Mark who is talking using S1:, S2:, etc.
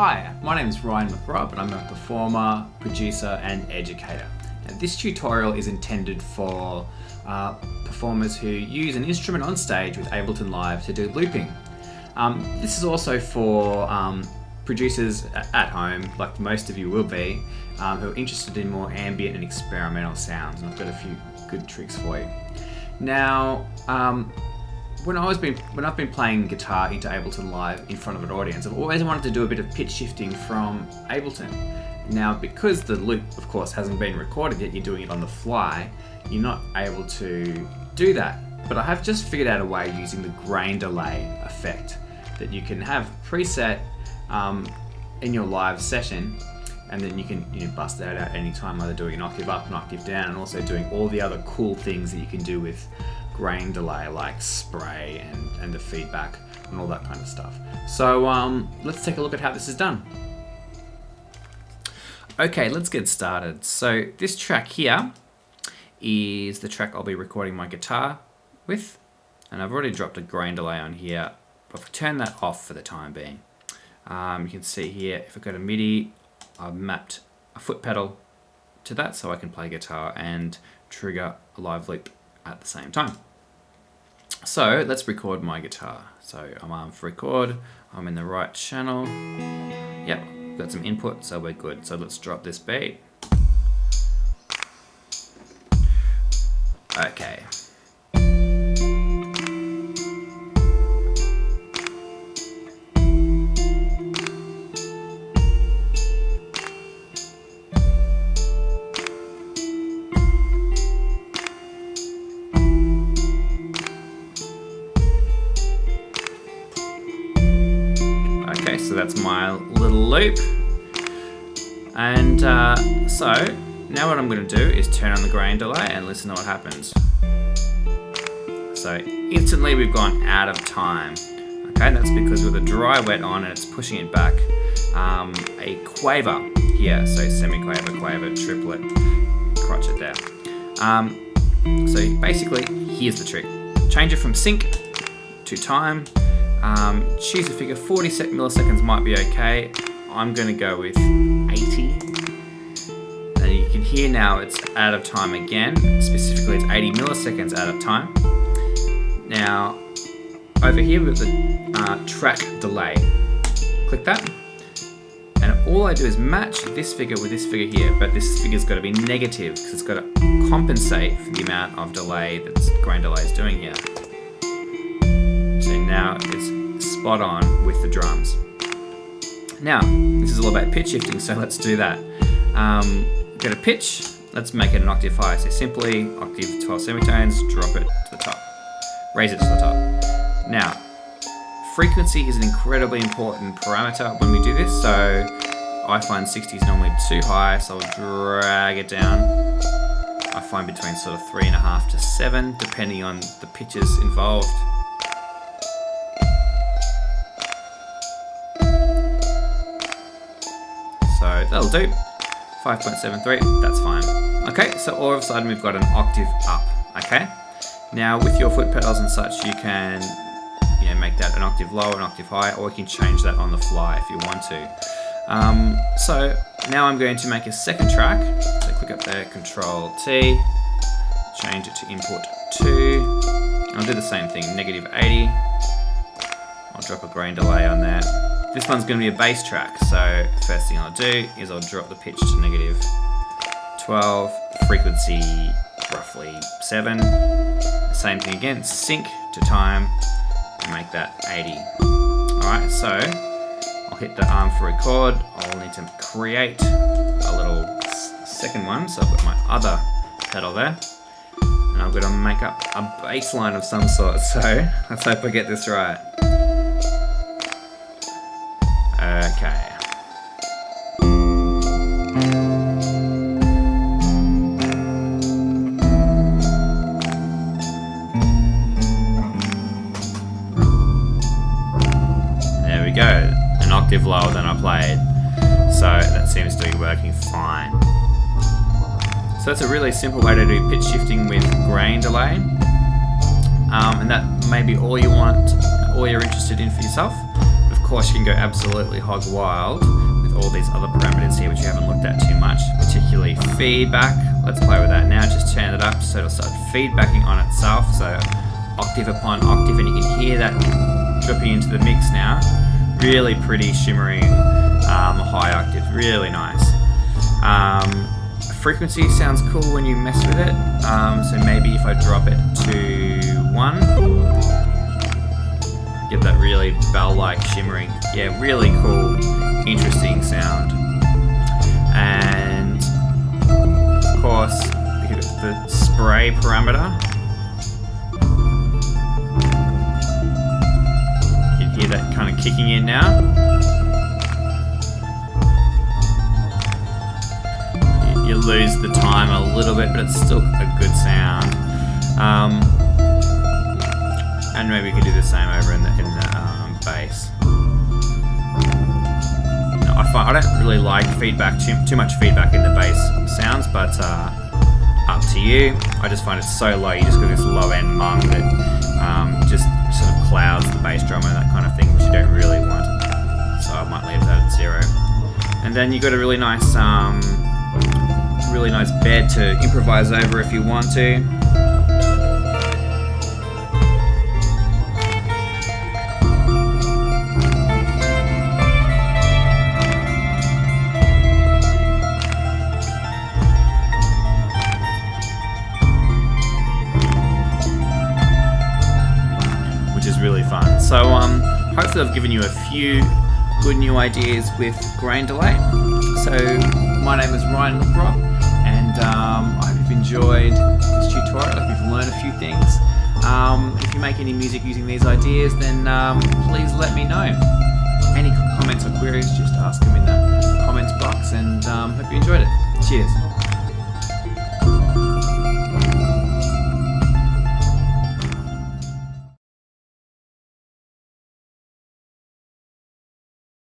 S1: Hi, my name is Ryan McRobb and I'm a performer, producer and educator. Now, this tutorial is intended for performers who use an instrument on stage with Ableton Live to do looping. This is also for producers at home, like most of you will be, who are interested in more ambient and experimental sounds, and I've got a few good tricks for you. Now, when I've been playing guitar into Ableton Live in front of an audience, I've always wanted to do a bit of pitch shifting from Ableton. Now, because the loop, of course, hasn't been recorded yet, you're doing it on the fly, you're not able to do that. But I have just figured out a way using the grain delay effect that you can have preset in your live session, and then you can bust that out anytime, either doing an octave up, an octave down, and also doing all the other cool things that you can do with grain delay, like spray and the feedback and all that kind of stuff. So let's take a look at how this is done. Okay, let's get started. So this track here is the track I'll be recording my guitar with, and I've already dropped a grain delay on here, but I've turned that off for the time being. You can see here, if I go to MIDI, I've mapped a foot pedal to that so I can play guitar and trigger a live loop at the same time. So let's record my guitar. So I'm on for record, I'm in the right channel. Yep, got some input, so we're good. So let's drop this beat. Okay. Okay, so that's my little loop. And so now what I'm going to do is turn on the grain delay and listen to what happens. So instantly we've gone out of time. Okay, that's because with a dry wet on and it's pushing it back. A quaver here, so semi-quaver, quaver, triplet, crotchet there. So basically, here's the trick. Change it from sync to time. Choose a figure. 40 milliseconds might be okay. I'm going to go with 80. And you can hear now it's out of time again. Specifically, it's 80 milliseconds out of time. Now, over here with the track delay, click that. And all I do is match this figure with this figure here, but this figure's got to be negative because it's got to compensate for the amount of delay that grain delay is doing here. So now it's spot on with the drums. Now, this is all about pitch shifting, so let's do that. Go to pitch, let's make it an octave high. So simply, octave 12 semitones, drop it to the top. Raise it to the top. Now, frequency is an incredibly important parameter when we do this, so I find 60 is normally too high, so I'll drag it down. I find between sort of 3.5 to 7, depending on the pitches involved. So that'll do. 5.73, that's fine. Okay, so all of a sudden we've got an octave up, okay? Now with your foot pedals and such, you can make that an octave low, an octave high, or you can change that on the fly if you want to. So now I'm going to make a second track. So click up there, Control T, change it to input 2. I'll do the same thing, negative 80. I'll drop a grain delay on there. This one's going to be a bass track, so first thing I'll do is I'll drop the pitch to negative 12, frequency roughly 7. Same thing again, sync to time, and make that 80. Alright, so I'll hit the arm for record. I'll need to create a little second one, so I've got my other pedal there. And I'm going to make up a bass line of some sort, so let's hope I get this right. Okay. There we go. An octave lower than I played. So that seems to be working fine. So that's a really simple way to do pitch shifting with grain delay. And that may be all you want, all you're interested in for yourself. course, you can go absolutely hog wild with all these other parameters here, which you haven't looked at too much, particularly feedback. Let's play with that now. Just turn it up so it'll start feedbacking on itself. So octave upon octave, and you can hear that dropping into the mix now. Really pretty, shimmering, high octaves, really nice. Frequency sounds cool when you mess with it. So maybe if I drop it to 1, give that really bell-like shimmering. Yeah, really cool, interesting sound. And of course, the spray parameter. You can hear that kind of kicking in now. You lose the time a little bit, but it's still a good sound. And maybe we can do the same over in the bass. No, I don't really like feedback, too much feedback in the bass sounds, but up to you. I just find it so low. You just got this low end mung that just sort of clouds the bass drum and that kind of thing, which you don't really want. So I might leave that at 0. And then you got a really nice bed to improvise over if you want to. Which is really fun. So hopefully I've given you a few good new ideas with grain delay. So my name is Ryan McRobb, and I hope you've enjoyed this tutorial. I hope you've learned a few things. If you make any music using these ideas, then please let me know. Any comments or queries, just ask them in the comments box, and hope you enjoyed it. Cheers.